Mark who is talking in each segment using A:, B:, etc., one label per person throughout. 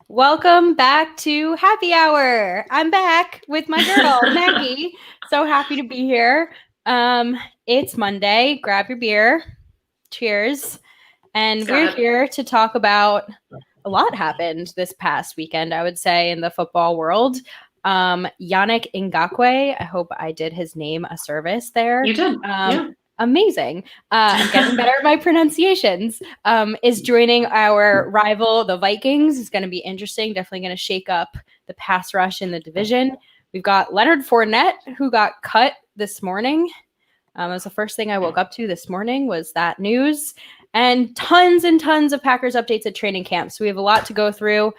A: Welcome back to Happy Hour. I'm back with my girl, Maggie. So happy to be here. It's Monday. Grab your beer. Cheers. And we're here to talk about a lot happened this past weekend, I would say, in the football world. Yannick Ngakoue, I hope I did his name a service there.
B: You did. Yeah.
A: Amazing. I'm getting better at my pronunciations. Is joining our rival, the Vikings. It's going to be interesting. Definitely going to shake up the pass rush in the division. We've got Leonard Fournette, who got cut this morning. It was the first thing I woke up to this morning was that news. And tons of Packers updates at training camp. So we have a lot to go through.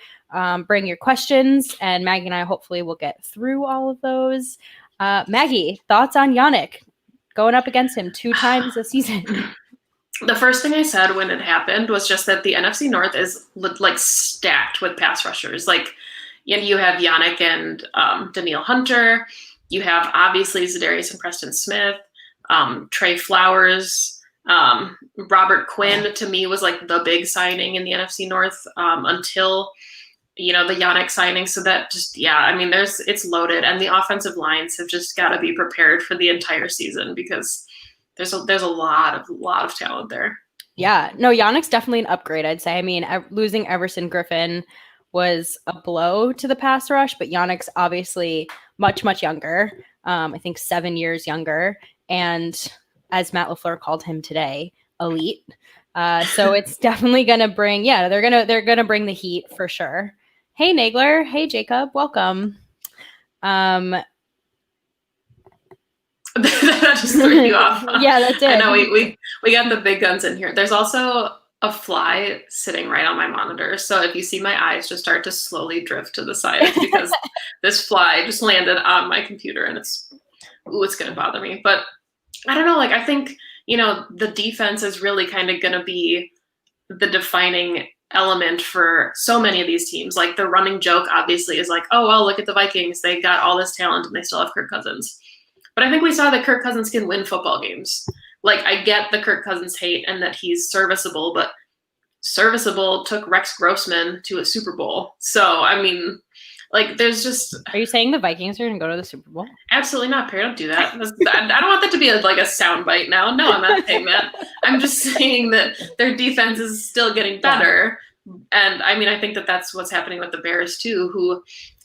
A: Bring your questions, and Maggie and I hopefully will get through all of those. Maggie, thoughts on Yannick? Going up against him 2 times a season.
B: The first thing I said when it happened was just that the NFC North is like stacked with pass rushers. Like, you have Yannick and Danielle Hunter. You have obviously Za'Darius and Preston Smith, Trey Flowers, Robert Quinn. To me was like the big signing in the NFC North until the Yannick signing. So that just, it's loaded, and the offensive lines have just got to be prepared for the entire season because there's a lot of talent there.
A: Yeah, no, Yannick's definitely an upgrade, I'd say. I mean, losing Everson Griffin was a blow to the pass rush, but Yannick's obviously much younger. I think 7 years younger, and as Matt LaFleur called him today, elite. So it's definitely gonna bring, they're gonna bring the heat for sure. Hey, Nagler. Hey, Jacob. Welcome.
B: That just threw you off.
A: Yeah, that did.
B: I know we got the big guns in here. There's also a fly sitting right on my monitor. So if you see my eyes just start to slowly drift to the side, it's because this fly just landed on my computer, and it's going to bother me. But I don't know. Like, I think, the defense is really kind of going to be the defining element for so many of these teams. Like, the running joke obviously is like, oh, well, look at the Vikings. They got all this talent and they still have Kirk Cousins. But I think we saw that Kirk Cousins can win football games. Like, I get the Kirk Cousins hate and that he's serviceable, but serviceable took Rex Grossman to a Super Bowl. So, I mean, like, there's just...
A: Are you saying the Vikings are going to go to the Super Bowl?
B: Absolutely not, Perri. Don't do that. I don't want that to be a soundbite now. No, I'm not saying that. I'm just saying that their defense is still getting better. Yeah. And, I mean, I think that that's what's happening with the Bears, too, who...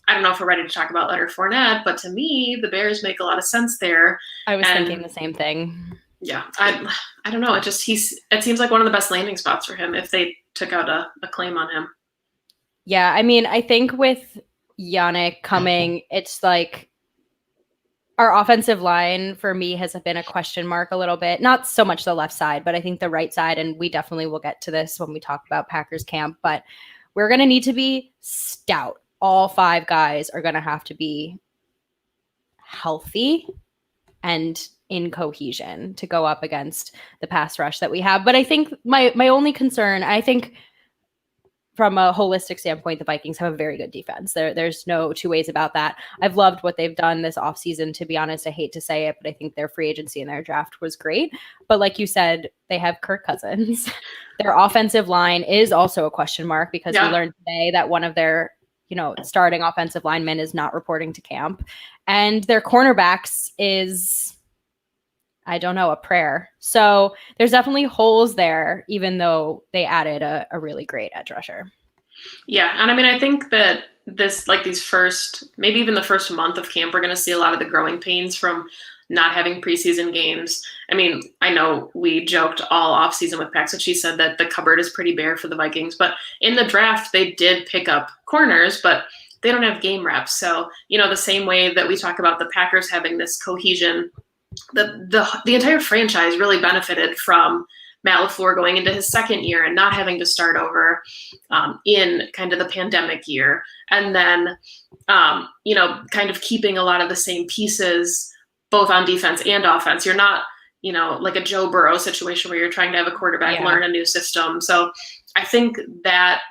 B: I don't know if we're ready to talk about Leonard Fournette, but to me, the Bears make a lot of sense there.
A: I was thinking the same thing.
B: Yeah, I don't know. It seems like one of the best landing spots for him if they took out a claim on him.
A: Yeah, I mean, I think with Yannick coming, it's like our offensive line for me has been a question mark a little bit. Not so much the left side, but I think the right side, and we definitely will get to this when we talk about Packers camp, but we're going to need to be stout. All 5 guys are going to have to be healthy and in cohesion to go up against the pass rush that we have. But I think my only concern, I think from a holistic standpoint, the Vikings have a very good defense. There's no 2 ways about that. I've loved what they've done this offseason, to be honest. I hate to say it, but I think their free agency and their draft was great. But like you said, they have Kirk Cousins. Their offensive line is also a question mark because we learned today that one of their starting offensive linemen is not reporting to camp, and their cornerbacks is, I don't know, a prayer. So there's definitely holes there, even though they added a really great edge rusher.
B: Yeah. And I mean, I think that these first, maybe even the first month of camp, we're going to see a lot of the growing pains from not having preseason games. I mean, I know we joked all offseason with Pax, and she said that the cupboard is pretty bare for the Vikings, but in the draft, they did pick up corners, but they don't have game reps. So, the same way that we talk about the Packers having this cohesion, the entire franchise really benefited from Matt LaFleur going into his second year and not having to start over in kind of the pandemic year. And then, kind of keeping a lot of the same pieces both on defense and offense. You're not, like a Joe Burrow situation where you're trying to have a quarterback learn a new system. So I think that,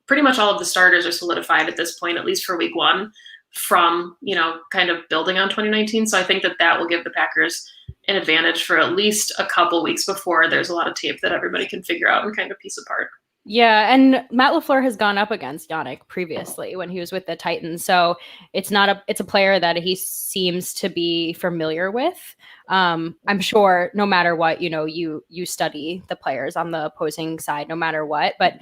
B: pretty much all of the starters are solidified at this point, at least for week 1, from, kind of building on 2019. So I think that will give the Packers an advantage for at least a couple weeks before there's a lot of tape that everybody can figure out and kind of piece apart.
A: Yeah, and Matt LaFleur has gone up against Yannick previously when he was with the Titans, so it's a player that he seems to be familiar with. I'm sure no matter what, you study the players on the opposing side, no matter what. But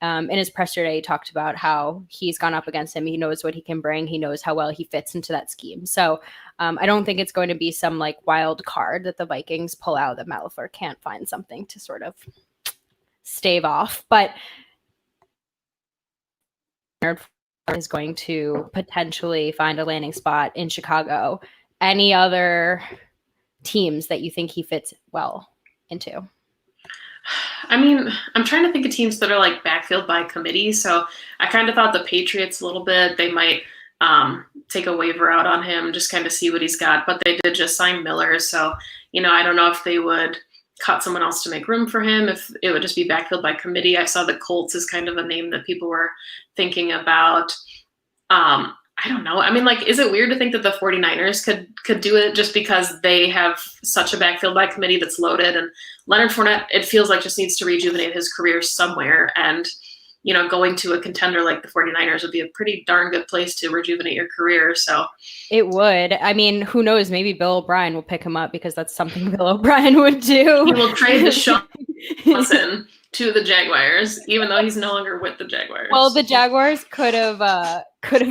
A: in his presser today, he talked about how he's gone up against him. He knows what he can bring. He knows how well he fits into that scheme. So I don't think it's going to be some like wild card that the Vikings pull out that Matt LaFleur can't find something to sort of stave off, but is going to potentially find a landing spot in Chicago. Any other teams that you think he fits well into?
B: I mean, I'm trying to think of teams that are like backfield by committee. So I kind of thought the Patriots a little bit, they might take a waiver out on him, just kind of see what he's got. But they did just sign Miller. So, I don't know if they would cut someone else to make room for him, if it would just be backfield by committee. I saw the Colts is kind of a name that people were thinking about. I don't know. I mean, like, is it weird to think that the 49ers could do it just because they have such a backfield by committee that's loaded? And Leonard Fournette, it feels like, just needs to rejuvenate his career somewhere. And, going to a contender like the 49ers would be a pretty darn good place to rejuvenate your career. So
A: it would. I mean, who knows? Maybe Bill O'Brien will pick him up because that's something Bill O'Brien would do.
B: He will trade Deshaun Watson to the Jaguars, even though he's no longer with the Jaguars.
A: Well, the Jaguars could have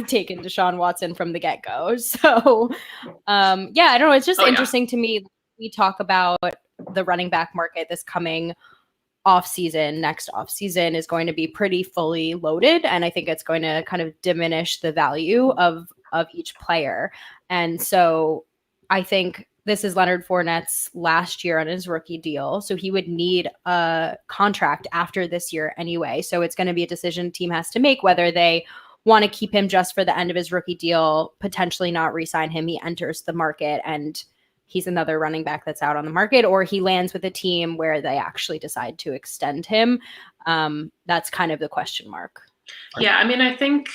A: taken Deshaun Watson from the get-go. So, I don't know. It's just interesting to me. We talk about the running back market this coming next off season is going to be pretty fully loaded, and I think it's going to kind of diminish the value of each player. And so I think this is Leonard Fournette's last year on his rookie deal, so he would need a contract after this year anyway. So it's going to be a decision the team has to make whether they want to keep him just for the end of his rookie deal, potentially not re-sign him. He enters the market and he's another running back that's out on the market, or he lands with a team where they actually decide to extend him. That's kind of the question mark.
B: Yeah, I mean, I think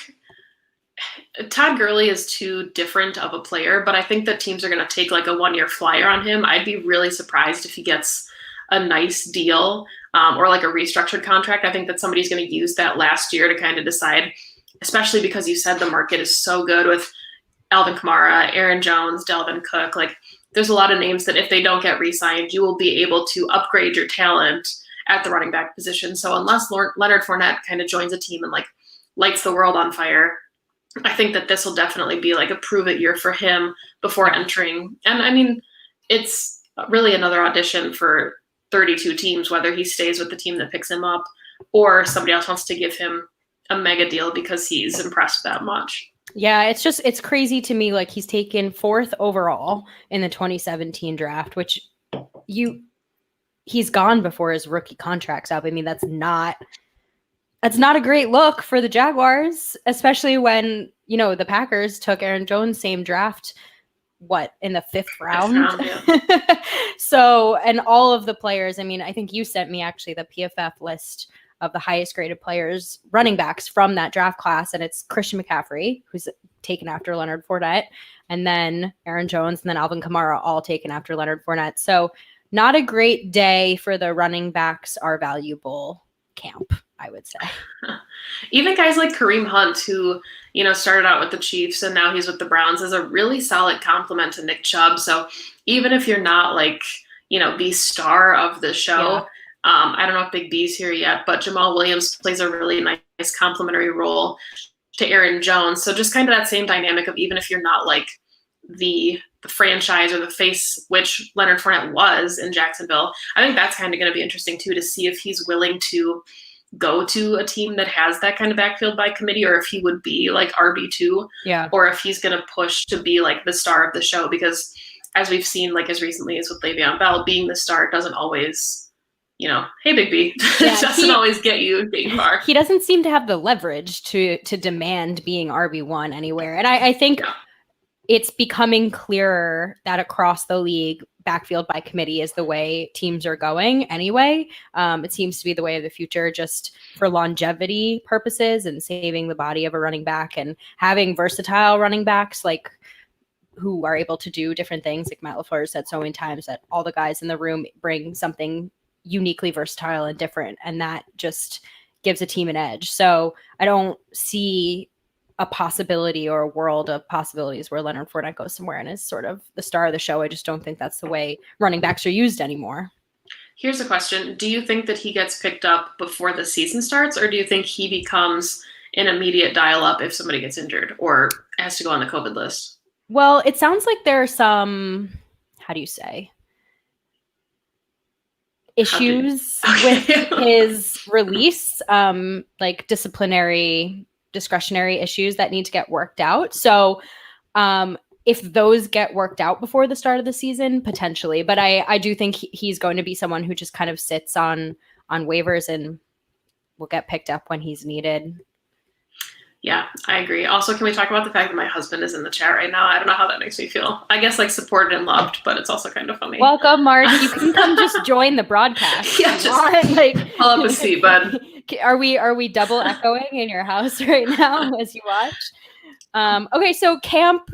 B: Todd Gurley is too different of a player, but I think that teams are going to take like a 1-year flyer on him. I'd be really surprised if he gets a nice deal or like a restructured contract. I think that somebody's going to use that last year to kind of decide, especially because you said the market is so good with Alvin Kamara, Aaron Jones, Dalvin Cook. Like, there's a lot of names that if they don't get re-signed, you will be able to upgrade your talent at the running back position. So unless Leonard Fournette kind of joins a team and like lights the world on fire, I think that this will definitely be like a prove-it year for him before entering. And I mean, it's really another audition for 32 teams, whether he stays with the team that picks him up or somebody else wants to give him a mega deal because he's impressed that much.
A: Yeah, it's crazy to me. Like, he's taken 4th overall in the 2017 draft, which he's gone before his rookie contract's up. I mean, that's not a great look for the Jaguars, especially when, the Packers took Aaron Jones, same draft, in the 5th round? Yeah. So, and all of the players, I mean, I think you sent me actually the PFF list of the highest graded players, running backs from that draft class. And it's Christian McCaffrey, who's taken after Leonard Fournette, and then Aaron Jones, and then Alvin Kamara, all taken after Leonard Fournette. So not a great day for the running backs are valuable camp, I would say.
B: Even guys like Kareem Hunt, who, started out with the Chiefs and now he's with the Browns, is a really solid compliment to Nick Chubb. So even if you're not like, the star of the show, I don't know if Big B's here yet, but Jamal Williams plays a really nice complementary role to Aaron Jones. So just kind of that same dynamic of, even if you're not like the franchise or the face, which Leonard Fournette was in Jacksonville, I think that's kind of going to be interesting too, to see if he's willing to go to a team that has that kind of backfield by committee, or if he would be like RB2, or if he's going to push to be like the star of the show. Because as we've seen, like as recently as with Le'Veon Bell, being the star doesn't always, hey, Big B, it doesn't always get you far.
A: He doesn't seem to have the leverage to demand being RB1 anywhere. And I think it's becoming clearer that across the league, backfield by committee is the way teams are going anyway. It seems to be the way of the future, just for longevity purposes and saving the body of a running back and having versatile running backs like who are able to do different things. Like Matt LaFleur said so many times that all the guys in the room bring something uniquely versatile and different, and that just gives a team an edge. So I don't see a possibility or a world of possibilities where Leonard Fournette goes somewhere and is sort of the star of the show. I just don't think that's the way running backs are used anymore.
B: Here's a question. Do you think that he gets picked up before the season starts, or do you think he becomes an immediate dial-up if somebody gets injured or has to go on the COVID list?
A: Well, it sounds like there are some, how do you say, issues with his release, like disciplinary, discretionary issues that need to get worked out. So if those get worked out before the start of the season, potentially. But I do think he's going to be someone who just kind of sits on waivers and will get picked up when he's needed.
B: Yeah, I agree. Also, can we talk about the fact that my husband is in the chat right now? I don't know how that makes me feel. I guess like supported and loved, but it's also kind of funny.
A: Welcome, Mark. You can come just join the broadcast.
B: Yeah, just like pull up a seat, bud.
A: Are we double echoing in your house right now as you watch? Okay, so camp.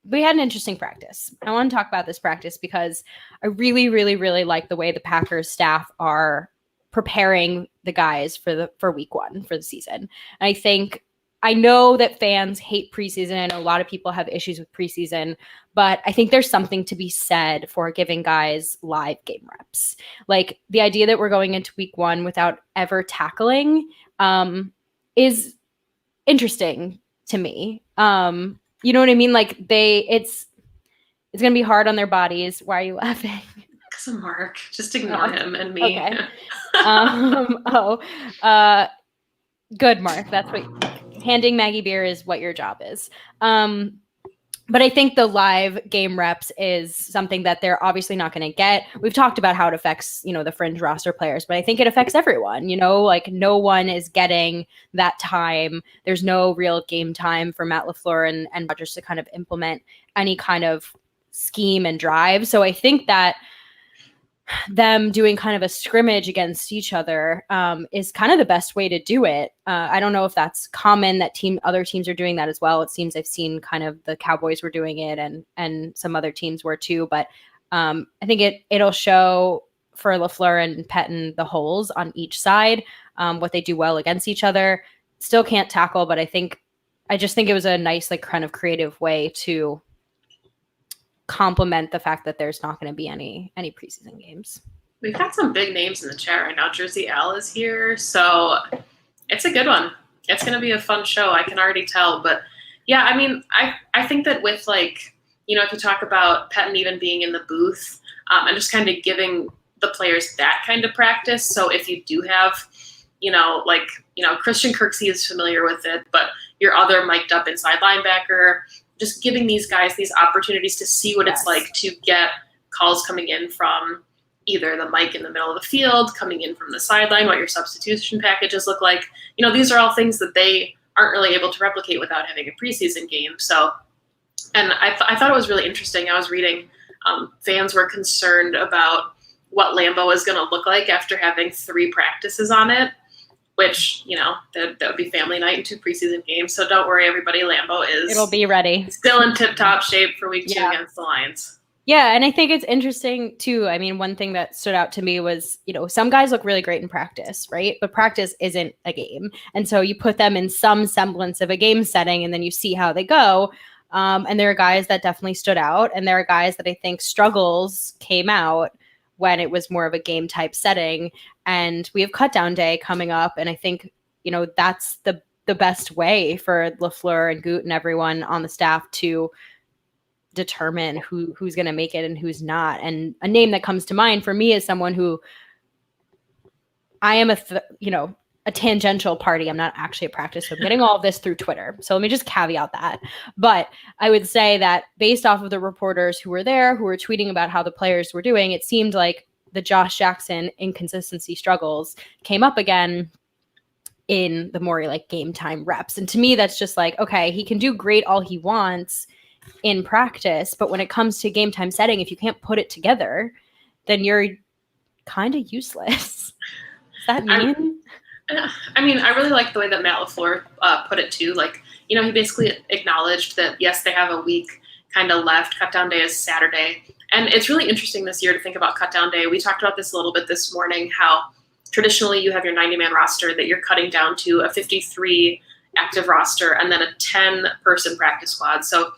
A: We had an interesting practice. I want to talk about this practice because I really, really, really like the way the Packers staff are preparing the guys for week 1 for the season. And I know that fans hate preseason. I know a lot of people have issues with preseason, but I think there's something to be said for giving guys live game reps. Like the idea that we're going into week 1 without ever tackling is interesting to me. You know what I mean? Like it's going to be hard on their bodies. Why are you laughing?
B: Because of Mark. Just ignore him and me.
A: Okay. Good, Mark. That's what handing Maggie beer is what your job is. But I think the live game reps is something that they're obviously not going to get. We've talked about how it affects, the fringe roster players, but I think it affects everyone, like no one is getting that time. There's no real game time for Matt LaFleur and Rodgers to kind of implement any kind of scheme and drive. So I think that them doing kind of a scrimmage against each other is kind of the best way to do it. I don't know if that's common that other teams are doing that as well. It seems I've seen kind of the Cowboys were doing it and some other teams were too. But I think it'll show for LaFleur and Pettine the holes on each side, what they do well against each other. Still can't tackle, but I just think it was a nice, like, kind of creative way to complement the fact that there's not going to be any preseason games.
B: We've got some big names in the chat right now. Jersey Al is here, so it's a good one. It's going to be a fun show. I can already tell. But yeah, I mean, I think that with if you talk about Pettine even being in the booth and just kind of giving the players that kind of practice. So if you do have, Christian Kirksey is familiar with it, but your other mic'd up inside linebacker, just giving these guys these opportunities to see what it's like to get calls coming in from either the mic in the middle of the field, coming in from the sideline, what your substitution packages look like. These are all things that they aren't really able to replicate without having a preseason game. So, and I thought it was really interesting. I was reading fans were concerned about what Lambeau is going to look like after having 3 practices on it, which, that would be family night and 2 preseason games. So don't worry, everybody. It'll
A: be ready.
B: Still in tip-top shape for week 2 against the Lions.
A: Yeah, and I think it's interesting, too. I mean, one thing that stood out to me was, some guys look really great in practice, right? But practice isn't a game. And so you put them in some semblance of a game setting, and then you see how they go. And there are guys that definitely stood out, and there are guys that I think struggles came out when it was more of a game type setting. And we have cut down day coming up. And I think, that's the best way for LaFleur and Goot and everyone on the staff to determine who's going to make it and who's not. And a name that comes to mind for me is someone who I am a tangential party. I'm not actually a practice. So I'm getting all of this through Twitter. So let me just caveat that. But I would say that based off of the reporters who were there, who were tweeting about how the players were doing, it seemed like the Josh Jackson inconsistency struggles came up again in the more like game time reps. And to me, that's just like, okay, he can do great all he wants in practice, but when it comes to game time setting, if you can't put it together, then you're kind of useless. Does that mean?
B: I really like the way that Matt LaFleur put it too. He basically acknowledged that, yes, they have a week kind of left. Cut down day is Saturday. And it's really interesting this year to think about cut down day. We talked about this a little bit this morning, how traditionally you have your 90-man roster that you're cutting down to a 53 active roster and then a 10-person practice squad. So,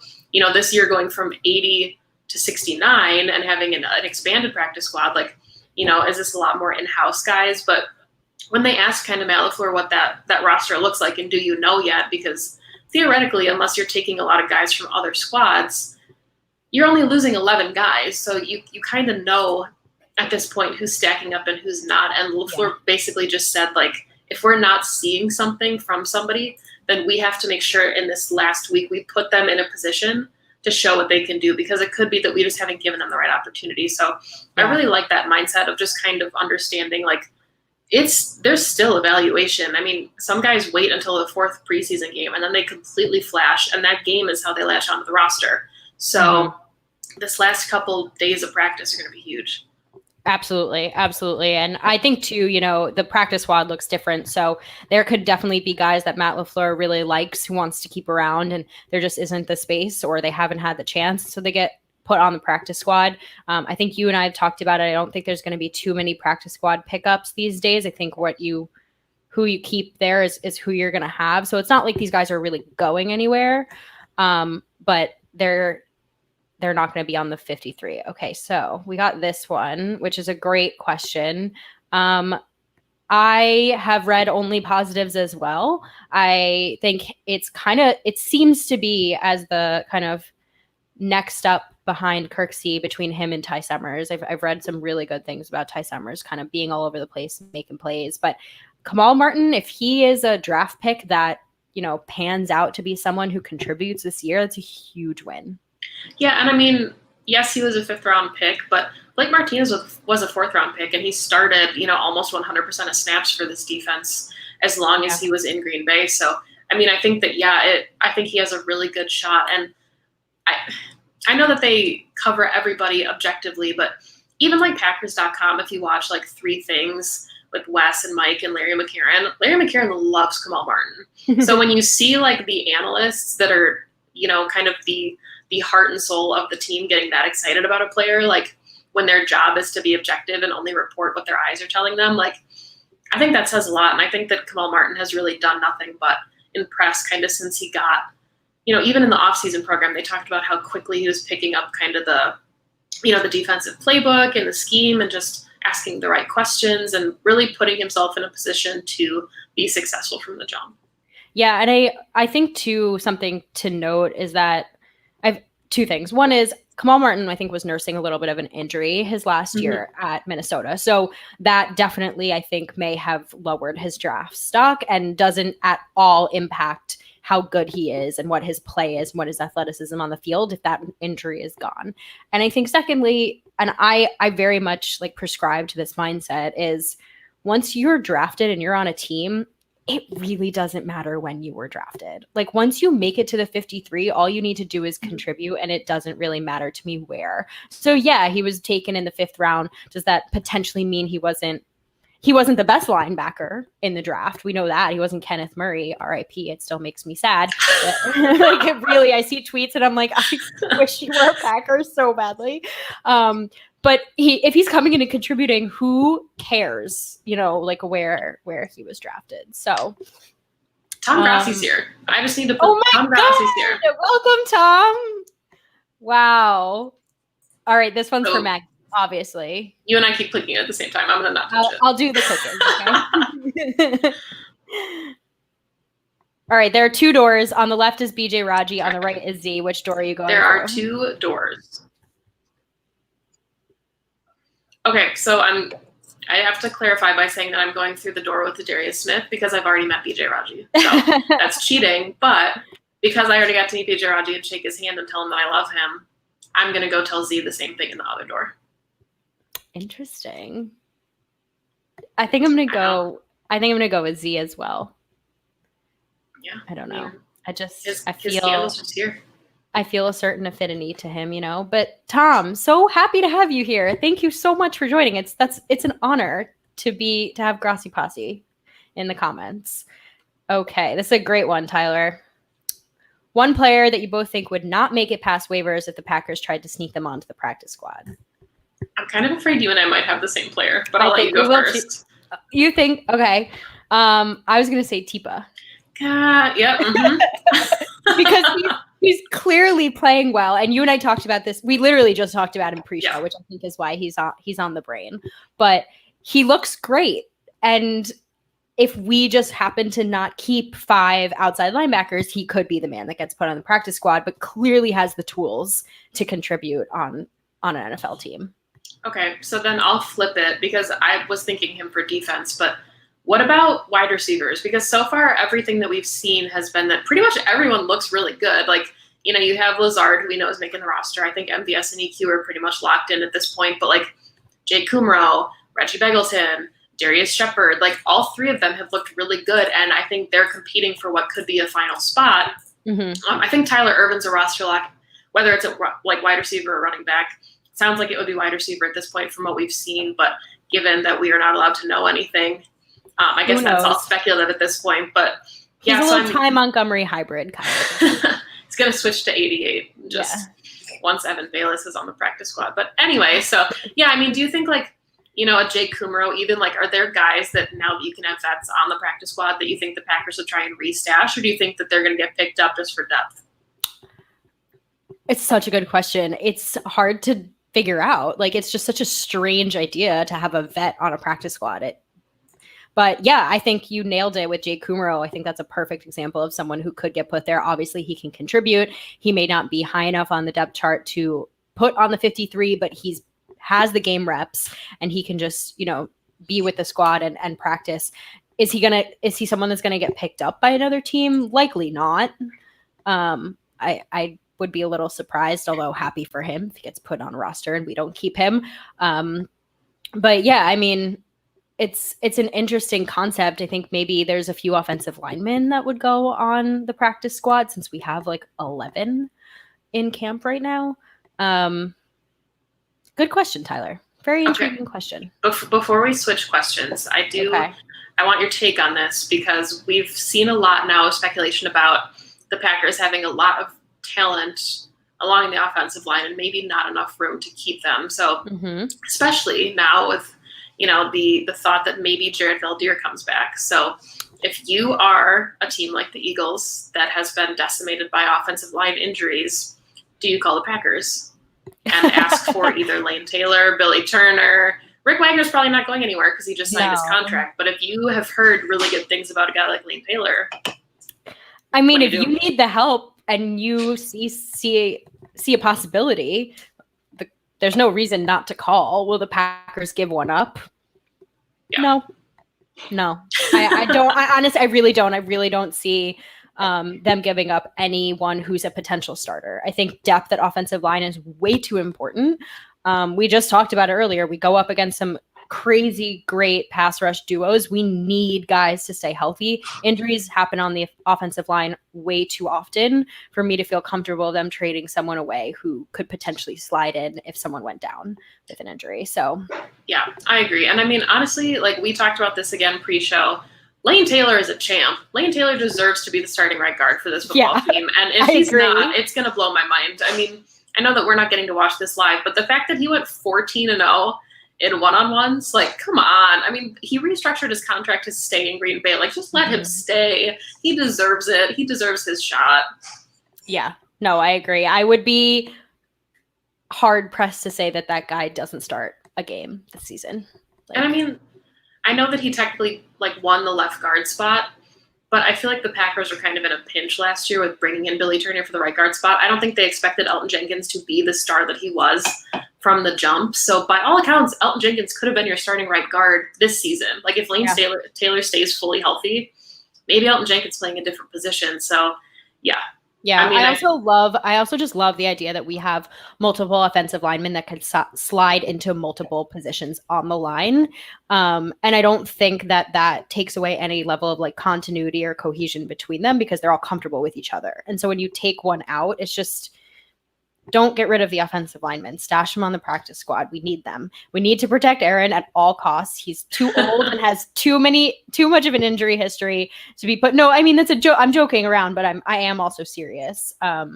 B: this year going from 80 to 69 and having an expanded practice squad, like, is this a lot more in-house guys? But when they ask kind of Matt LaFleur what that roster looks like, and do you know yet? Because theoretically, unless you're taking a lot of guys from other squads, you're only losing 11 guys. So you kind of know at this point who's stacking up and who's not. And LaFleur basically just said, like, if we're not seeing something from somebody, then we have to make sure in this last week we put them in a position to show what they can do, because it could be that we just haven't given them the right opportunity. So I really like that mindset of just kind of understanding, like, there's still evaluation. I mean, some guys wait until the 4th preseason game and then they completely flash, and that game is how they latch onto the roster. So this last couple days of practice are going to be huge.
A: Absolutely. And I think too, the practice squad looks different. So there could definitely be guys that Matt LaFleur really likes who wants to keep around, and there just isn't the space, or they haven't had the chance. So they get put on the practice squad. I think you and I have talked about it. I don't think there's going to be too many practice squad pickups these days. I think who you keep there is who you're going to have. So it's not like these guys are really going anywhere. But they're not going to be on the 53. Okay, so we got this one, which is a great question. I have read only positives as well. I think it seems to be as the kind of next up behind Kirksey between him and Ty Summers. I've read some really good things about Ty Summers kind of being all over the place and making plays. But Kamal Martin, if he is a draft pick that, pans out to be someone who contributes this year, that's a huge win.
B: Yeah, and I mean, yes, he was a 5th-round pick, but Blake Martinez was a 4th-round pick, and he started, almost 100% of snaps for this defense as long as he was in Green Bay. So, I mean, I think that, I think he has a really good shot. And I know that they cover everybody objectively, but even like Packers.com, if you watch like 3 things with Wes and Mike and Larry McCarron loves Kamal Martin. So when you see like the analysts that are, kind of the heart and soul of the team getting that excited about a player, like when their job is to be objective and only report what their eyes are telling them, like, I think that says a lot. And I think that Kamal Martin has really done nothing but impress kind of since he got, even in the offseason program, they talked about how quickly he was picking up kind of the defensive playbook and the scheme and just asking the right questions and really putting himself in a position to be successful from the jump.
A: Yeah. And I think too, something to note is that I've 2 things. One is Kamal Martin, I think, was nursing a little bit of an injury his last year at Minnesota. So that definitely, I think, may have lowered his draft stock and doesn't at all impact how good he is and what his play is and what his athleticism on the field if that injury is gone. And I think secondly, and I very much like prescribe to this mindset, is once you're drafted and you're on a team, it really doesn't matter when you were drafted. Like once you make it to the 53, all you need to do is contribute, and it doesn't really matter to me where. So yeah, he was taken in the 5th round. Does that potentially mean he wasn't the best linebacker in the draft? We know that. He wasn't Kenneth Murray, RIP. It still makes me sad. Like it really, I see tweets and I'm like, I wish he were a Packer so badly. But if he's coming in and contributing, who cares? like where he was drafted. So
B: Tom Grassi's here. I just need to put Tom Grassi's here.
A: Welcome, Tom. Wow. All right, this one's for Maggie, obviously.
B: You and I keep clicking at the same time. I'm gonna not touch it.
A: I'll do the clicking. Okay? All right, there are 2 doors. On the left is BJ Raji. On the right is Z. Which door are you going
B: There
A: for?
B: are 2 doors. Okay, so I have to clarify by saying that I'm going through the door with Darius Smith because I've already met BJ Raji. So that's cheating, but because I already got to meet BJ Raji and shake his hand and tell him that I love him, I'm going to go tell Z the same thing in the other door.
A: Interesting. I think I'm going to go with Z as well.
B: Yeah.
A: I don't know.
B: His hand is just here.
A: I feel a certain affinity to him, But Tom, so happy to have you here. Thank you so much for joining. It's an honor to have Grassi Posse in the comments. Okay, this is a great one, Tyler. One player that you both think would not make it past waivers if the Packers tried to sneak them onto the practice squad.
B: I'm kind of afraid you and I might have the same player, but I'll let you go first.
A: You think, okay. I was going to say Tipa.
B: Yeah. Mm-hmm.
A: Because he's clearly playing well. And you and I talked about this. We literally just talked about him pre-show, which I think is why he's on the brain. But he looks great. And if we just happen to not keep 5 outside linebackers, he could be the man that gets put on the practice squad, but clearly has the tools to contribute on an NFL team.
B: Okay, so then I'll flip it because I was thinking him for defense, but what about wide receivers? Because so far, everything that we've seen has been that pretty much everyone looks really good. Like, you have Lazard, who we know is making the roster. I think MVS and EQ are pretty much locked in at this point, but like Jake Kumro, Reggie Begelton, Darius Shepard, like all 3 of them have looked really good, and I think they're competing for what could be a final spot.
A: Mm-hmm.
B: I think Tyler Ervin's a roster lock, whether it's a like wide receiver or running back. Sounds like it would be wide receiver at this point from what we've seen, but given that we are not allowed to know anything, I guess that's all speculative at this point. But
A: yeah, he's a little Ty Montgomery hybrid kind of.
B: He's going to switch to 88 once Evan Bayless is on the practice squad. But anyway, so yeah, I mean, do you think like, a Jake Kumro, even like, are there guys that now that you can have vets on the practice squad that you think the Packers would try and restash, or do you think that they're going to get picked up just for depth?
A: It's such a good question. It's hard to figure out. Like, it's just such a strange idea to have a vet on a practice squad. But yeah, I think you nailed it with Jake Kumro. I think that's a perfect example of someone who could get put there. Obviously, he can contribute. He may not be high enough on the depth chart to put on the 53, but has the game reps and he can just, be with the squad and practice. Is he someone that's going to get picked up by another team? Likely not. I would be a little surprised, although happy for him if he gets put on a roster and we don't keep him. But yeah, I mean, it's an interesting concept. I think maybe there's a few offensive linemen that would go on the practice squad since we have like 11 in camp right now. Good question, Tyler. Very intriguing question.
B: Before we switch questions, I want your take on this because we've seen a lot now of speculation about the Packers having a lot of talent along the offensive line and maybe not enough room to keep them. So especially now with, the thought that maybe Jared Valdir comes back. So if you are a team like the Eagles that has been decimated by offensive line injuries, do you call the Packers and ask for either Lane Taylor, Billy Turner? Rick Wagner's probably not going anywhere because he just signed his contract. But if you have heard really good things about a guy like Lane Taylor,
A: I mean, if you need the help and you see a possibility, there's no reason not to call. Will the Packers give one up? Yeah. No. I don't. I really don't. I really don't see them giving up anyone who's a potential starter. I think depth at offensive line is way too important. We just talked about it earlier. We go up against some crazy great pass rush duos. We need guys to stay healthy. Injuries happen on the offensive line way too often for me to feel comfortable them trading someone away who could potentially slide in if someone went down with an injury. So
B: yeah, I agree. And I mean, honestly, like we talked about this again pre-show, Lane Taylor is a champ. Lane Taylor deserves to be the starting right guard for this football team. And if he's not, it's going to blow my mind. I mean, I know that we're not getting to watch this live, but the fact that he went 14-0 in one-on-ones, like, come on. I mean, he restructured his contract to stay in Green Bay. Like, just let him stay. He deserves it. He deserves his shot.
A: Yeah. No, I agree. I would be hard-pressed to say that guy doesn't start a game this season.
B: And I mean, I know that he technically, won the left guard spot, but I feel like the Packers were kind of in a pinch last year with bringing in Billy Turner for the right guard spot. I don't think they expected Elton Jenkins to be the star that he was from the jump. So by all accounts, Elton Jenkins could have been your starting right guard this season. Like if Lane Taylor stays fully healthy, maybe Elton Jenkins playing a different position. So yeah.
A: Yeah, I also just love the idea that we have multiple offensive linemen that can slide into multiple positions on the line. And I don't think that takes away any level of continuity or cohesion between them because they're all comfortable with each other. And so when you take one out, it's just don't get rid of the offensive linemen. Stash them on the practice squad. We need them. We need to protect Aaron at all costs. He's too old and has too much of an injury history to be put. No, I mean, that's a joke. I'm joking around, but I am also serious. I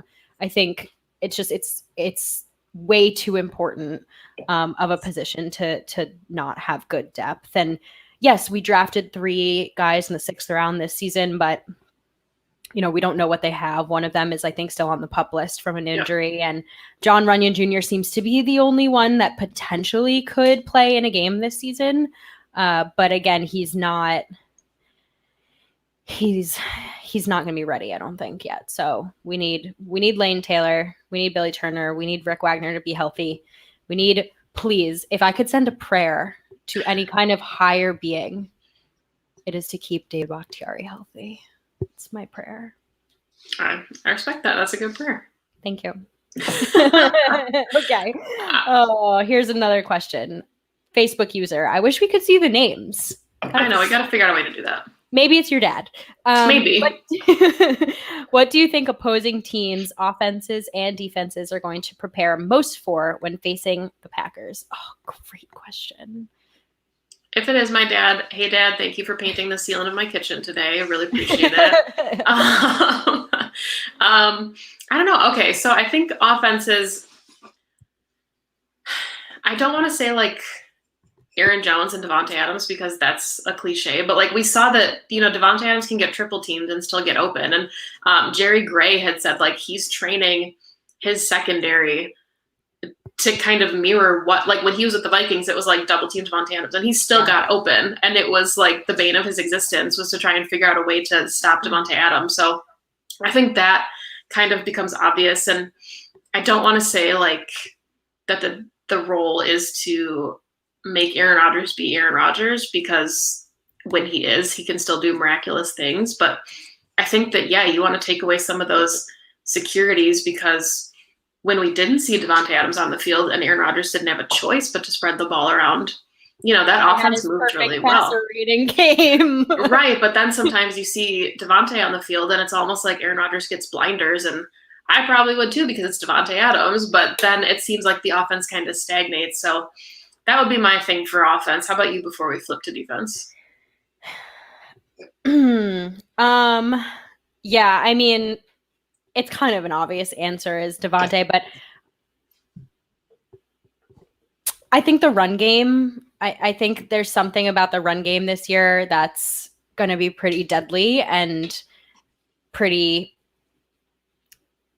A: think it's way too important of a position to not have good depth. And yes, we drafted 3 guys in the 6th round this season, but we don't know what they have. One of them is, I think, still on the PUP list from an injury. And John Runyon Jr. seems to be the only one that potentially could play in a game this season. But again, he's not going to be ready, I don't think, yet. So we need Lane Taylor. We need Billy Turner. We need Rick Wagner to be healthy. We need, please, if I could send a prayer to any kind of higher being, it is to keep Dave Bakhtiari healthy. It's my prayer.
B: I respect that. That's a good prayer.
A: Thank you. Okay. Oh, here's another question. Facebook user. I wish we could see the names.
B: I know. We got to figure out a way to do that.
A: Maybe it's your dad.
B: Maybe.
A: What do you think opposing teams' offenses and defenses are going to prepare most for when facing the Packers? Oh, great question.
B: If it is my dad, hey, Dad, thank you for painting the ceiling of my kitchen today. I really appreciate it. I don't know. Okay, so I think offenses, I don't want to say like Aaron Jones and Devontae Adams because that's a cliche, but like we saw that, Devontae Adams can get triple teamed and still get open. And Jerry Gray had said like he's training his secondary to kind of mirror what, like when he was with the Vikings, it was like double team Devontae Adams and he still got open. And it was like the bane of his existence was to try and figure out a way to stop Devontae Adams. So I think that kind of becomes obvious. And I don't want to say like that the role is to make Aaron Rodgers be Aaron Rodgers because when he is, he can still do miraculous things. But I think that, you want to take away some of those securities because when we didn't see Devontae Adams on the field and Aaron Rodgers didn't have a choice but to spread the ball around, that offense moved really well.
A: Reading game.
B: Right, but then sometimes you see Devontae on the field and it's almost like Aaron Rodgers gets blinders, and I probably would too because it's Devontae Adams, but then it seems like the offense kind of stagnates. So that would be my thing for offense. How about you before we flip to defense?
A: Yeah, I mean, it's kind of an obvious answer is Devontae, but I think the run game, I think there's something about the run game this year that's going to be pretty deadly and pretty,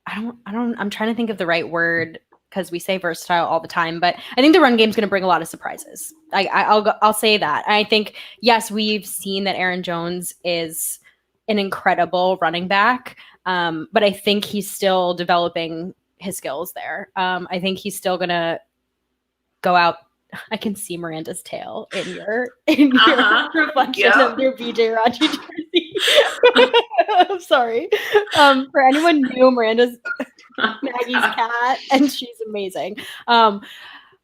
A: I'm trying to think of the right word because we say versatile all the time, but I think the run game is going to bring a lot of surprises. I'll say that. I think, yes, we've seen that Aaron Jones is an incredible running back, but I think he's still developing his skills there. I think he's still going to go out. I can see Miranda's tail in your reflection of your BJ Raji jersey. I'm sorry. For anyone new, Miranda's Maggie's cat, and she's amazing. I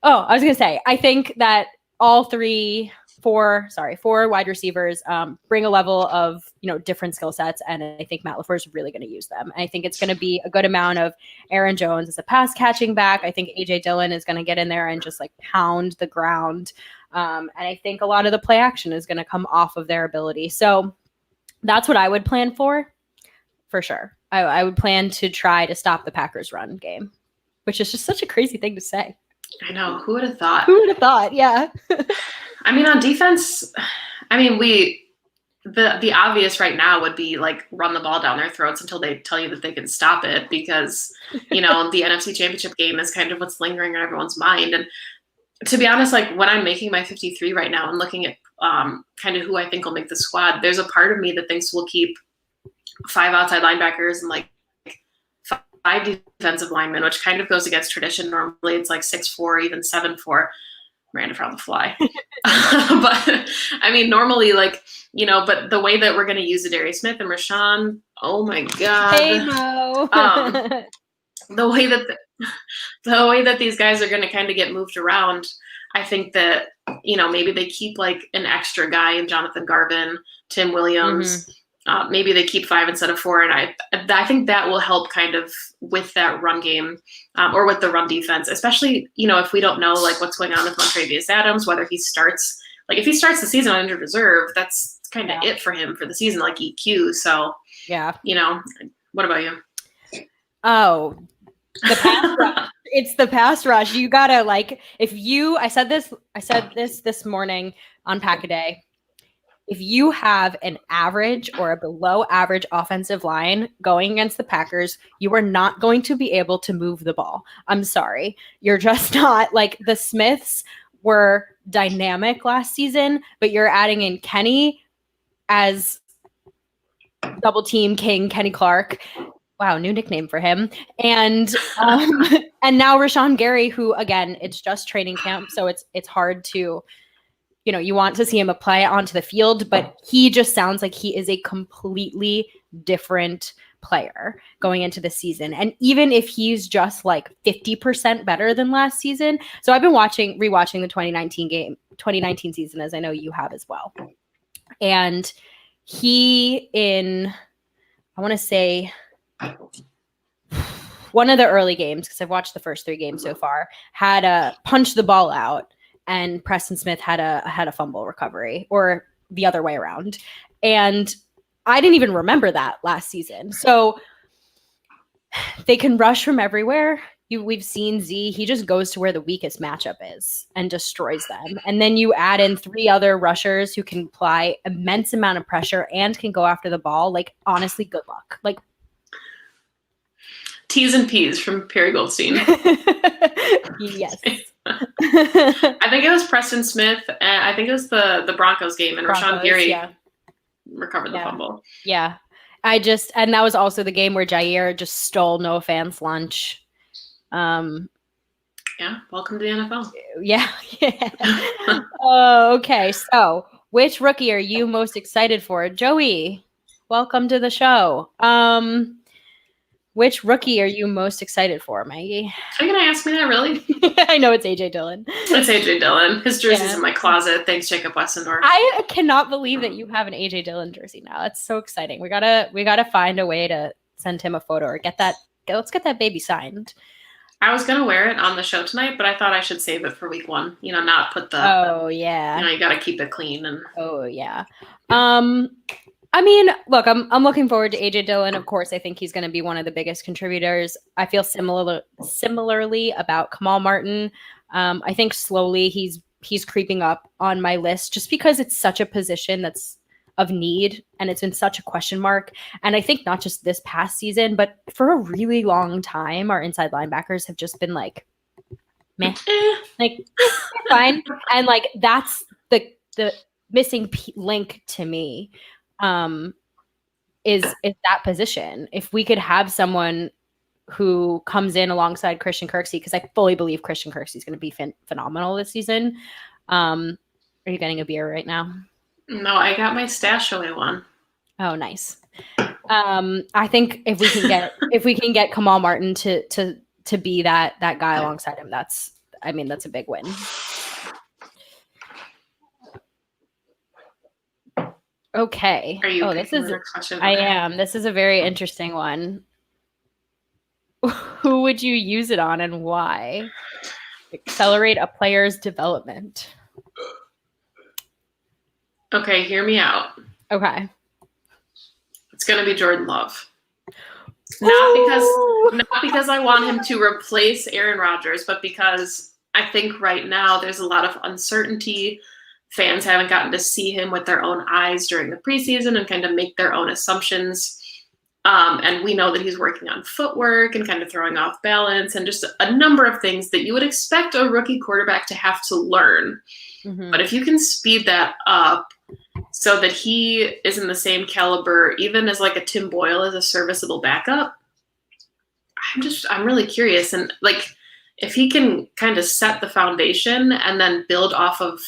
A: was gonna say, I think that all four wide receivers bring a level of different skill sets, and I think Matt LaFleur is really going to use them. I think it's going to be a good amount of Aaron Jones as a pass catching back. I think AJ Dillon is going to get in there and just like pound the ground, and I think a lot of the play action is going to come off of their ability. So that's what I would plan for sure. I would plan to try to stop the Packers run game, which is just such a crazy thing to say.
B: I know. Who would have thought?
A: Who would have thought? Yeah.
B: I mean, on defense, the obvious right now would be like run the ball down their throats until they tell you that they can stop it because, the NFC Championship game is kind of what's lingering in everyone's mind. And to be honest, like when I'm making my 53 right now and looking at kind of who I think will make the squad, there's a part of me that thinks we'll keep 5 outside linebackers and like 5 defensive linemen, which kind of goes against tradition. Normally it's like 6'4", even 7'4". Miranda from the fly. But I mean, normally like, but the way that we're going to use Darius Smith and Rashawn, oh my God.
A: Hey, Mo.
B: The way that these guys are going to kind of get moved around, I think that, maybe they keep like an extra guy in Jonathan Garvin, Tim Williams. Mm-hmm. Maybe they keep 5 instead of 4. And I think that will help kind of with that run game or with the run defense, especially, if we don't know like what's going on with Montravius Adams, whether he starts, like if he starts the season on injured reserve, that's kind of it for him for the season, like EQ. So, what about you?
A: Oh, the pass rush. It's the pass rush. You gotta I said this morning on Pack-A-Day. if you have an average or a below average offensive line going against the Packers, you are not going to be able to move the ball. I'm sorry. You're just not. Like, the Smiths were dynamic last season, but you're adding in Kenny as double team king, Kenny Clark. Wow, new nickname for him. And and now Rashawn Gary, who, again, it's just training camp, so it's hard to, you want to see him apply it onto the field, but he just sounds like he is a completely different player going into the season. And even if he's just like 50% better than last season. So I've been rewatching the 2019 season, as I know you have as well. And he, I want to say one of the early games, because I've watched the first 3 games so far, had a punch the ball out, and Preston Smith had a fumble recovery, or the other way around. And I didn't even remember that last season. So they can rush from everywhere. We've seen Z. He just goes to where the weakest matchup is and destroys them. And then you add in 3 other rushers who can apply immense amount of pressure and can go after the ball. Like, honestly, good luck. Like,
B: T's and P's from Perry Goldstein.
A: Yes.
B: I think it was Preston Smith. And I think it was the Broncos game, and Rashawn Gary recovered the fumble.
A: Yeah. And that was also the game where Jair just stole Noah Fant's lunch.
B: Yeah. Welcome to the NFL.
A: Yeah. Okay. So, which rookie are you most excited for? Joey, welcome to the show. Which rookie are you most excited for, Maggie?
B: Are you going to ask me that, really?
A: I know it's A.J. Dillon.
B: It's A.J. Dillon. His jersey's in my closet. Thanks, Jacob Westendorf.
A: I cannot believe that you have an A.J. Dillon jersey now. That's so exciting. We gotta find a way to send him a photo or let's get that baby signed.
B: I was going to wear it on the show tonight, but I thought I should save it for week 1. Not put the...
A: Oh, yeah.
B: You got to keep it clean.
A: Oh, yeah. I mean, look, I'm looking forward to AJ Dillon. Of course, I think he's going to be one of the biggest contributors. I feel similarly about Kamal Martin. I think slowly he's creeping up on my list just because it's such a position that's of need and it's been such a question mark. And I think not just this past season, but for a really long time, our inside linebackers have just been like, meh, like fine. And like that's the missing link to me. Is that position. If we could have someone who comes in alongside Christian Kirksey, because I fully believe Christian Kirksey is going to be phenomenal this season. Are you getting a beer right now?
B: No, I got my stash away one.
A: Oh, nice. I think if we can get Kamal Martin to be that guy alongside him, that's a big win. Okay.
B: Are you
A: I am. This is a very interesting one. Who would you use it on and why? Accelerate a player's development.
B: Okay, hear me out.
A: Okay.
B: It's going to be Jordan Love. Not because I want him to replace Aaron Rodgers, but because I think right now there's a lot of uncertainty. Fans haven't gotten to see him with their own eyes during the preseason and kind of make their own assumptions. And we know that he's working on footwork and kind of throwing off balance and just a number of things that you would expect a rookie quarterback to have to learn. Mm-hmm. But if you can speed that up so that he is in the same caliber, even as like a Tim Boyle as a serviceable backup, I'm really curious. And like, if he can kind of set the foundation and then build off of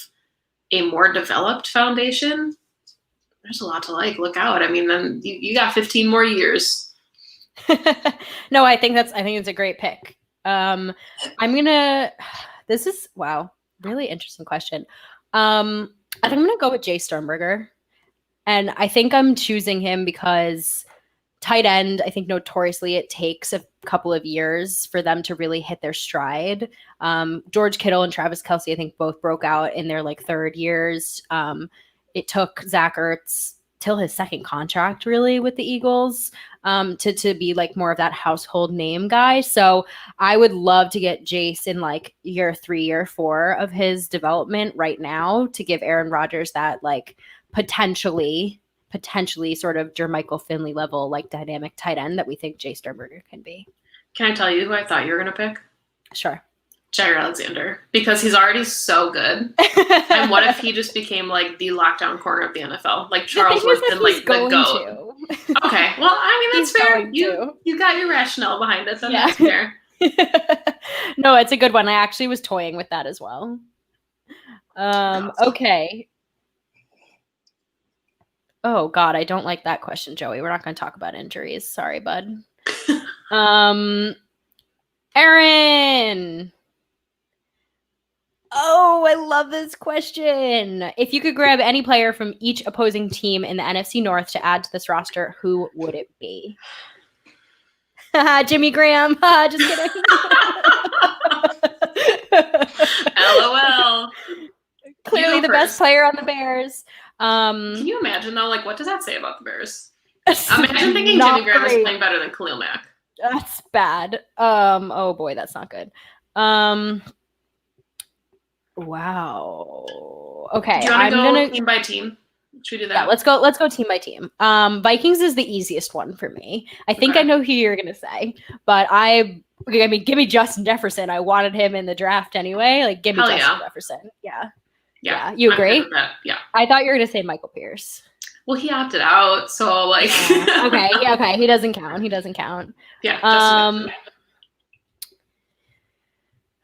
B: a more developed foundation, there's a lot to like. Look out. I mean, then you got 15 more years.
A: No, I think it's a great pick. This is, wow, really interesting question. I think I'm going to go with Jay Sternberger. And I think I'm choosing him because tight end, I think notoriously it takes a couple of years for them to really hit their stride. George Kittle and Travis Kelce, I think both broke out in their like third years. It took Zach Ertz till his second contract really with the Eagles to be like more of that household name guy. So I would love to get Jace in like year 3 or 4 of his development right now to give Aaron Rodgers that like potentially sort of Jermichael Finley level, like dynamic tight end that we think Jay Sternberger can be.
B: Can I tell you who I thought you were going to pick?
A: Sure.
B: Jair Alexander, because he's already so good. And what if he just became like the lockdown corner of the NFL? Like Charles Woodson, like the GOAT. Okay. Well, I mean, that's fair. You got your rationale behind it, so that's fair.
A: No, it's a good one. I actually was toying with that as well. Okay. Oh God, I don't like that question, Joey. We're not going to talk about injuries. Sorry, bud. Aaron. Oh, I love this question. If you could grab any player from each opposing team in the NFC North to add to this roster, who would it be? Jimmy Graham. Just kidding.
B: LOL.
A: Clearly the best player on the Bears.
B: Can you imagine though? Like, what does that say about the Bears? Imagine thinking Jimmy Graham is playing better than Khalil Mack.
A: That's bad. Oh boy, that's not good. Wow. Okay.
B: Do you want to go team by team? Should we do that?
A: Yeah, let's go team by team. Vikings is the easiest one for me. I think I know who you're gonna say, but I mean, give me Justin Jefferson. I wanted him in the draft anyway. Like, give me Justin Jefferson. Yeah. You agree?
B: Yeah.
A: I thought you were gonna say Michael Pierce.
B: Well, he opted out, so like.
A: Okay. He doesn't count.
B: Yeah.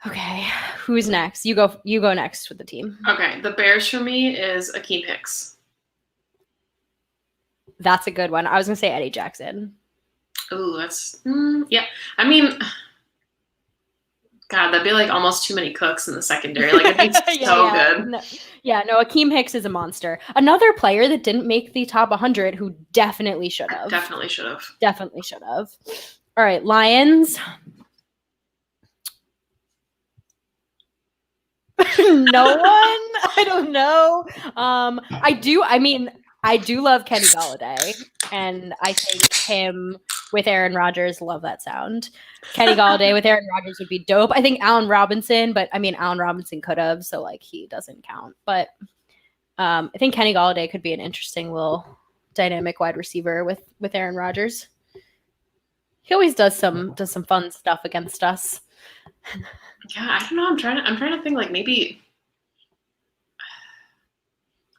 A: Okay. Who's next? You go next with the team.
B: Okay. The Bears for me is Akeem Hicks.
A: That's a good one. I was gonna say Eddie Jackson.
B: Ooh, that's yeah. I mean, God, that'd be like almost too many cooks in the secondary. Like, it'd be so good.
A: No, Akeem Hicks is a monster. Another player that didn't make the top 100 who definitely should have.
B: Definitely should have.
A: All right, Lions. No one? I don't know. I do love Kenny Golladay, and I think him with Aaron Rodgers, love that sound. Kenny Golladay with Aaron Rodgers would be dope. I think Allen Robinson, but I mean, Allen Robinson could have, so like he doesn't count. But I think Kenny Golladay could be an interesting little dynamic wide receiver with Aaron Rodgers. He always does some fun stuff against us.
B: Yeah, I don't know. I'm trying to think, like, maybe,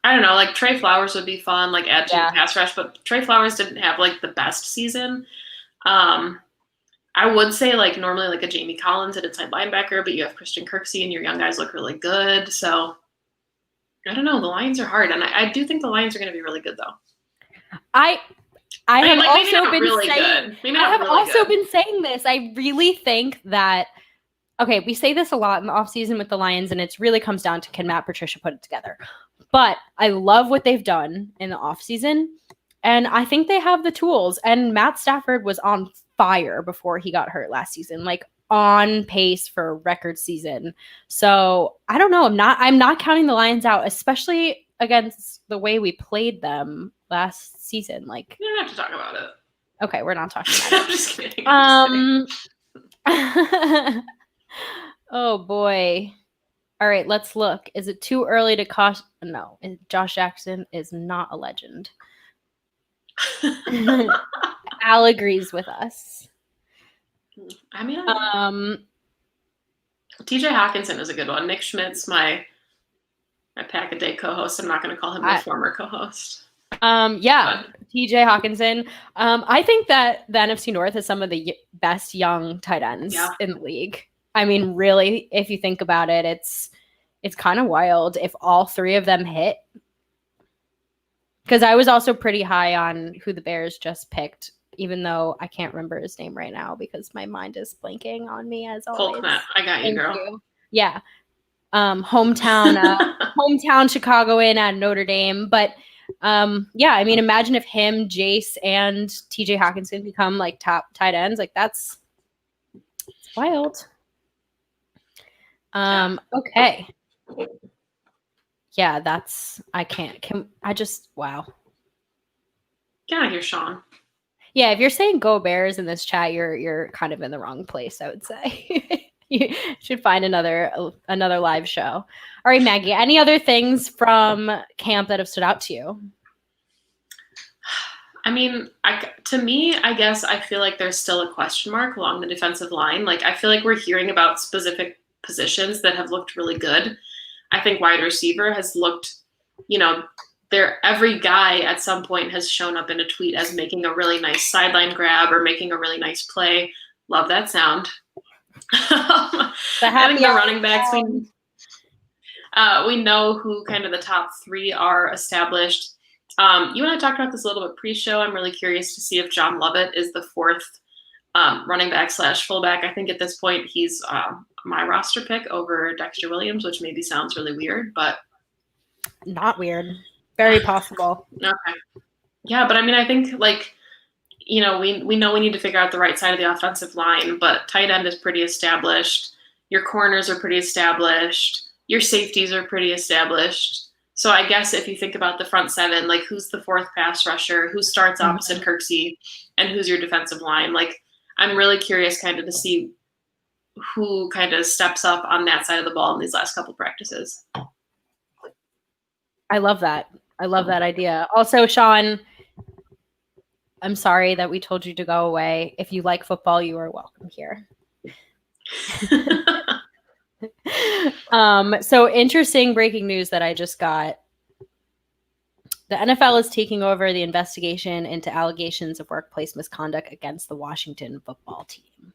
B: I don't know, like Trey Flowers would be fun, like add to the pass rush, but Trey Flowers didn't have like the best season. I would say like normally like a Jamie Collins at inside linebacker, but you have Christian Kirksey and your young guys look really good. So I don't know. The Lions are hard, and I do think the Lions are going to be really good though.
A: I have
B: like,
A: also been
B: really
A: saying
B: good.
A: I have really also good. Been saying this. I really think that. Okay, we say this a lot in the offseason with the Lions, and it really comes down to can Matt Patricia put it together. But I love what they've done in the offseason, and I think they have the tools. And Matt Stafford was on fire before he got hurt last season, like on pace for a record season. So I don't know. I'm not counting the Lions out, especially against the way we played them last season. Like,
B: you don't have to talk about it.
A: Okay, we're not talking about it.
B: I'm just kidding.
A: Oh boy. All right, let's look. Is it too early to cost? No, Josh Jackson is not a legend. Al agrees with us.
B: I mean, TJ Hawkinson is a good one. Nick Schmidt's my pack-a-day co-host. I'm not going to call him my former co-host.
A: TJ Hawkinson. I think that the NFC North has some of the best young tight ends in the league. I mean, really, if you think about it, it's kind of wild if all three of them hit. Because I was also pretty high on who the Bears just picked, even though I can't remember his name right now because my mind is blanking on me as always.
B: Polknut. I got you, girl.
A: You. Yeah. Hometown Chicagoan at Notre Dame. But I mean, imagine if him, Jace, and TJ Hawkinson become like top tight ends. Like that's wild. Okay. Yeah, wow.
B: Get out of here, Sean.
A: Yeah, if you're saying go Bears in this chat, you're kind of in the wrong place, I would say. You should find another live show. All right, Maggie, any other things from camp that have stood out to you?
B: I mean, to me, I guess I feel like there's still a question mark along the defensive line. Like, I feel like we're hearing about specific positions that have looked really good. I think wide receiver has looked, every guy at some point has shown up in a tweet as making a really nice sideline grab or making a really nice play. Love that sound. I think the running backs, we know who kind of the top three are established. You and I talked about this a little bit pre-show. I'm really curious to see if John Lovett is the fourth running back / fullback. I think at this point he's my roster pick over Dexter Williams, which maybe sounds really weird, but
A: not weird. Very possible.
B: Okay. Yeah, but I mean, I think we know we need to figure out the right side of the offensive line, but tight end is pretty established. Your corners are pretty established. Your safeties are pretty established. So I guess if you think about the front seven, like who's the fourth pass rusher, who starts opposite Kirksey, and who's your defensive line? Like, I'm really curious kind of to see who kind of steps up on that side of the ball in these last couple practices.
A: I love that. I love that idea. Also, Sean, I'm sorry that we told you to go away. If you like football, you are welcome here. So interesting breaking news that I just got. The NFL is taking over the investigation into allegations of workplace misconduct against the Washington football team.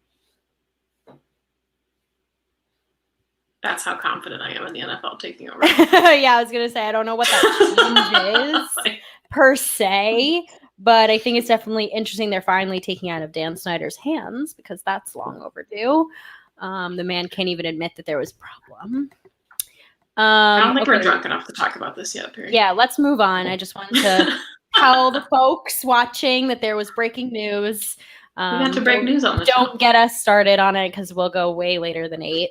B: That's how confident I am in the NFL taking over.
A: Yeah, I was going to say, I don't know what that change is per se, but I think it's definitely interesting they're finally taking out of Dan Snyder's hands because that's long overdue. The man can't even admit that there was a problem.
B: I don't think we're drunk enough to talk about this yet, Perri.
A: Yeah, let's move on. I just wanted to tell the folks watching that there was breaking news.
B: We got to break news on the show.
A: Don't get us started on it because we'll go way later than 8.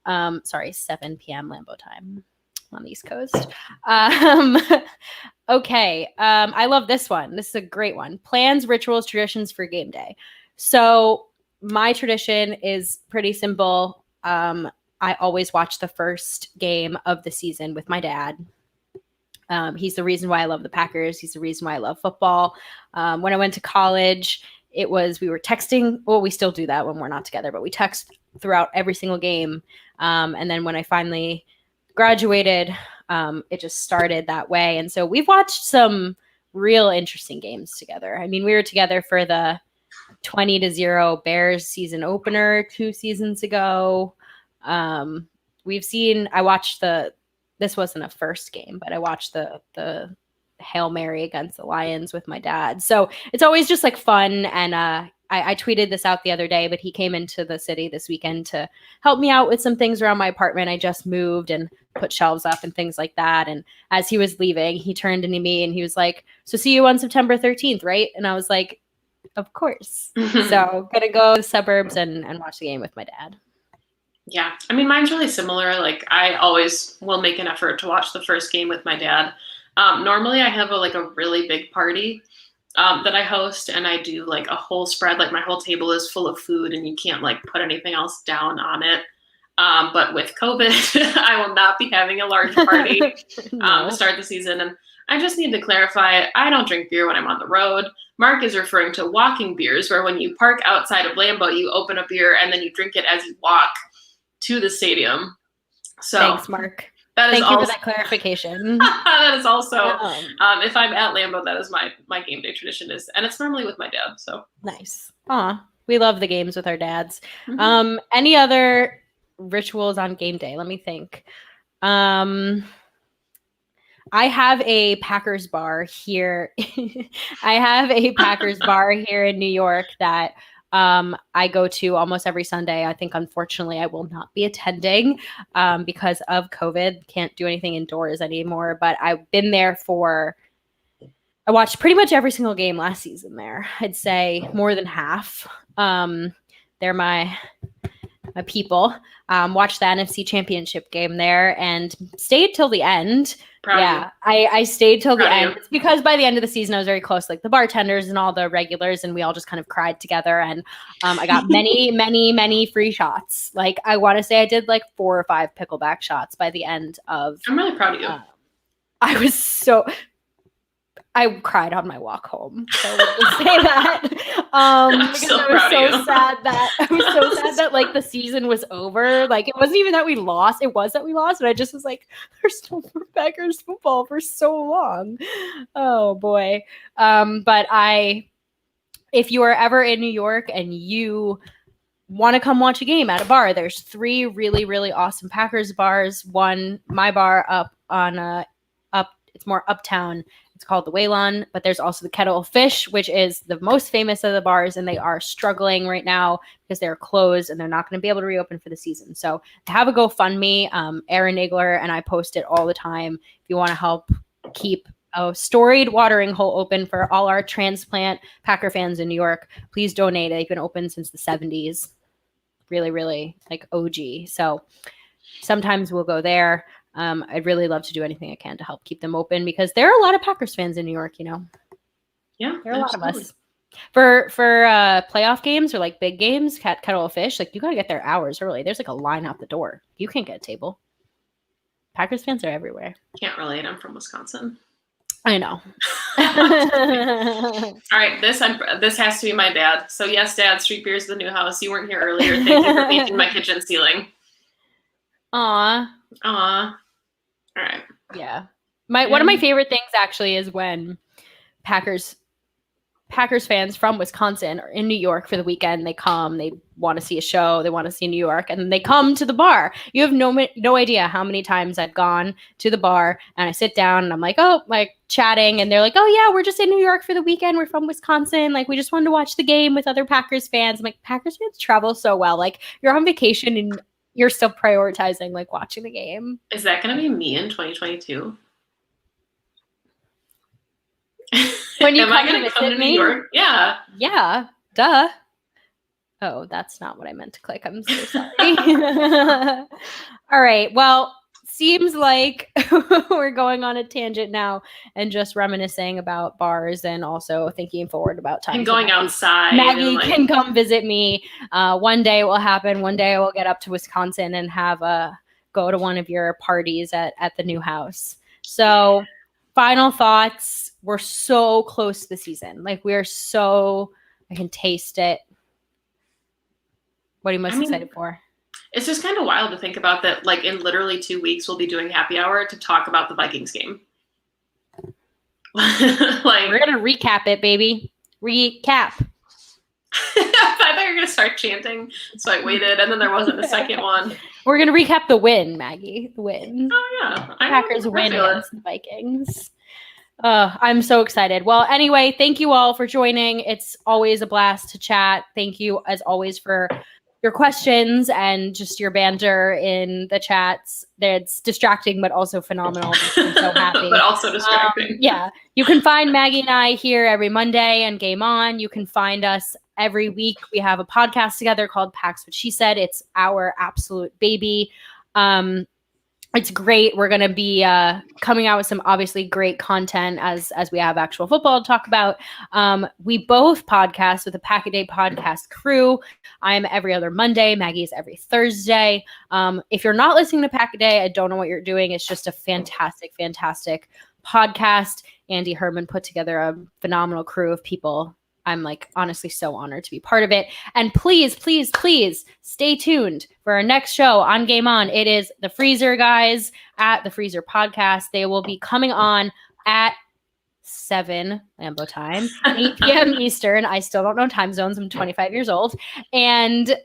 A: 7 p.m. Lambeau time on the East Coast. Okay. I love this one. This is a great one. Plans, rituals, traditions for game day. So my tradition is pretty simple. I always watch the first game of the season with my dad. He's the reason why I love the Packers. He's the reason why I love football. When I went to college, we were texting. Well, we still do that when we're not together, but we text throughout every single game. And then when I finally graduated, it just started that way. And so we've watched some real interesting games together. I mean, we were together for the 20-0 Bears season opener 2 seasons ago. I watched this wasn't a first game, but I watched the Hail Mary against the Lions with my dad. So it's always just like fun. And I tweeted this out the other day, but he came into the city this weekend to help me out with some things around my apartment. I just moved and put shelves up and things like that. And as he was leaving, he turned into me and he was like, "So see you on September 13th, right?" And I was like, "Of course." So gonna go to the suburbs and watch the game with my dad.
B: Yeah. I mean, mine's really similar. Like, I always will make an effort to watch the first game with my dad. Normally I have a really big party that I host, and I do like a whole spread. Like, my whole table is full of food and you can't put anything else down on it. But with COVID, I will not be having a large party to start the season. And I just need to clarify, I don't drink beer when I'm on the road. Mark is referring to walking beers, where when you park outside of Lambeau, you open a beer and then you drink it as you walk to the stadium. So
A: thanks, Mark. Thank you for that clarification.
B: That is also, if I'm at Lambeau, that is my game day tradition and it's normally with my dad. So
A: nice. Aw, we love the games with our dads.
B: Mm-hmm.
A: Any other rituals on game day? Let me think. I have a Packers bar here. I have a Packers bar here in New York that I go to almost every Sunday. I think, unfortunately, I will not be attending because of COVID. Can't do anything indoors anymore. But I've been there I watched pretty much every single game last season there. I'd say more than half. They're my people. Watched the NFC Championship game there and stayed till the end. Yeah, I stayed till the
B: Proud of
A: end.
B: you.
A: It's because by the end of the season, I was very close, like the bartenders and all the regulars, and we all just kind of cried together. And I got many free shots. Like I want to say I did like 4 or 5 pickleback shots by the end of.
B: I'm really proud of you.
A: I cried on my walk home. So we'll just say that. Because
B: so
A: I was
B: proud of
A: so
B: you.
A: sad that like the season was over. Like it wasn't even that we lost. It was that we lost. And I just was like, there's no more Packers football for so long. Oh boy. But if you are ever in New York and you want to come watch a game at a bar, there's 3 really, really awesome Packers bars. One, my bar up on it's more uptown. It's called the Waylon, but there's also the Kettle of Fish, which is the most famous of the bars, and they are struggling right now because they're closed and they're not going to be able to reopen for the season. So have a GoFundMe. Aaron Nagler and I post it all the time. If you want to help keep a storied watering hole open for all our transplant Packer fans in New York, please donate. They've been open since the 70s. Really, really like OG. So sometimes we'll go there. I'd really love to do anything I can to help keep them open because there are a lot of Packers fans in New York, you know.
B: Yeah,
A: there are a lot of us. For playoff games or like big games, Kettle of Fish, like you got to get there hours early. There's like a line out the door. You can't get a table. Packers fans are everywhere.
B: Can't relate. I'm from Wisconsin.
A: I know.
B: All right, this has to be my dad. So yes, Dad, Street Beer's the new house. You weren't here earlier. Thank you for painting my kitchen ceiling.
A: Aw.
B: All right.
A: Yeah. One of my favorite things actually is when Packers fans from Wisconsin are in New York for the weekend. They come, they want to see a show, they want to see New York, and then they come to the bar. You have no idea how many times I've gone to the bar and I sit down and I'm like, oh, like chatting, and they're like, oh yeah, we're just in New York for the weekend. We're from Wisconsin. Like we just wanted to watch the game with other Packers fans. I'm like, Packers fans travel so well. Like you're on vacation and you're still prioritizing like watching the game.
B: Is that going to be me in 2022?
A: When you
B: Am I going to come to New York? Yeah.
A: Yeah. Duh. Oh, that's not what I meant to click. I'm so sorry. All right. Well, seems like we're going on a tangent now and just reminiscing about bars and also thinking forward about time.
B: And going outside.
A: Maggie can come visit me. One day it will happen. One day I will get up to Wisconsin and go to one of your parties at the new house. So final thoughts. We're so close to the season. Like I can taste it. What are you most excited for?
B: It's just kind of wild to think about that. Like in literally 2 weeks, we'll be doing happy hour to talk about the Vikings game. Like
A: we're gonna recap it, baby. Recap.
B: I thought you were gonna start chanting, so I waited, and then there wasn't a second one.
A: We're gonna recap the win, Maggie. The win.
B: Oh yeah,
A: Packers win against the Vikings. I'm so excited. Well, anyway, thank you all for joining. It's always a blast to chat. Thank you, as always, for your questions and just your banter in the chats. That's distracting, but also phenomenal. I'm so happy.
B: But also distracting.
A: Yeah. You can find Maggie and I here every Monday on Game On. You can find us every week. We have a podcast together called Pax What She Said. It's our absolute baby. It's great. We're going to be coming out with some obviously great content as we have actual football to talk about. We both podcast with the Pack a Day podcast crew. I'm every other Monday. Maggie's every Thursday. If you're not listening to Pack a Day, I don't know what you're doing. It's just a fantastic, fantastic podcast. Andy Herman put together a phenomenal crew of people. I'm like honestly so honored to be part of it. And please, please, please stay tuned for our next show on Game On. It is the Freezer guys at the Freezer podcast. They will be coming on at 7 Lambeau time, 8 p.m. Eastern. I still don't know time zones. I'm 25 years old. And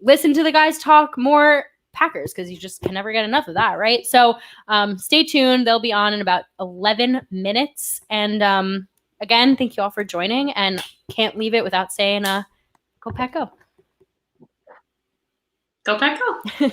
A: listen to the guys talk more Packers because you just can never get enough of that, right? So stay tuned. They'll be on in about 11 minutes. And again, thank you all for joining, and can't leave it without saying, go Pack Go.
B: Go Pack Go.